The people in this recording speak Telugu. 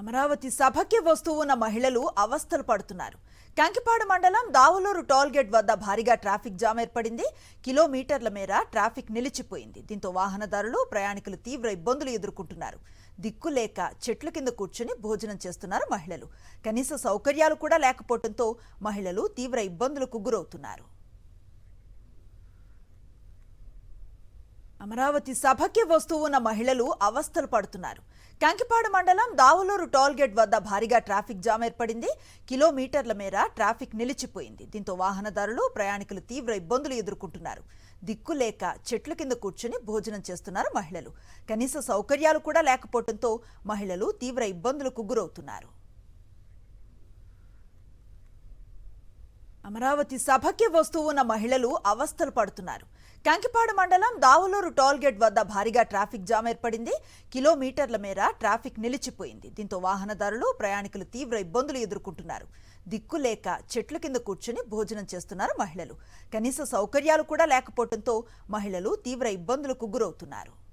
అమరావతి సభకి వస్తూ ఉన్న మహిళలు అవస్థలు పడుతున్నారు. కంకిపాడు మండలం దావులూరు టోల్గేట్ వద్ద భారీగా ట్రాఫిక్ జామ్ ఏర్పడింది. కిలోమీటర్ల మేర ట్రాఫిక్ నిలిచిపోయింది. దీంతో వాహనదారులు, ప్రయాణికులు తీవ్ర ఇబ్బందులు ఎదుర్కొంటున్నారు. దిక్కులేక చెట్ల కింద కూర్చుని భోజనం చేస్తున్నారు మహిళలు. కనీస సౌకర్యాలు కూడా లేకపోవడంతో మహిళలు తీవ్ర ఇబ్బందులకు గురవుతున్నారు. అమరావతి సభకి వస్తూ ఉన్న మహిళలు అవస్థలు పడుతున్నారు. కంకిపాడు మండలం దావులూరు టోల్గేట్ వద్ద భారీగా ట్రాఫిక్ జామ్ ఏర్పడింది. కిలోమీటర్ల మేర ట్రాఫిక్ నిలిచిపోయింది. దీంతో వాహనదారులు, ప్రయాణికులు తీవ్ర ఇబ్బందులు ఎదుర్కొంటున్నారు. దిక్కులేక చెట్ల కింద కూర్చుని భోజనం చేస్తున్నారు మహిళలు. కనీస సౌకర్యాలు కూడా లేకపోవడంతో మహిళలు తీవ్ర ఇబ్బందులకు గురవుతున్నారు. అమరావతి సభకి వస్తూ ఉన్న మహిళలు అవస్థలు పడుతున్నారు. కంకిపాడు మండలం దావులూరు టోల్గేట్ వద్ద భారీగా ట్రాఫిక్ జామ్ ఏర్పడింది. కిలోమీటర్ల మేర ట్రాఫిక్ నిలిచిపోయింది. దీంతో వాహనదారులు, ప్రయాణికులు తీవ్ర ఇబ్బందులు ఎదుర్కొంటున్నారు. దిక్కులేక చెట్ల కింద కూర్చుని భోజనం చేస్తున్నారు మహిళలు. కనీస సౌకర్యాలు కూడా లేకపోవడంతో మహిళలు తీవ్ర ఇబ్బందులకు గురవుతున్నారు.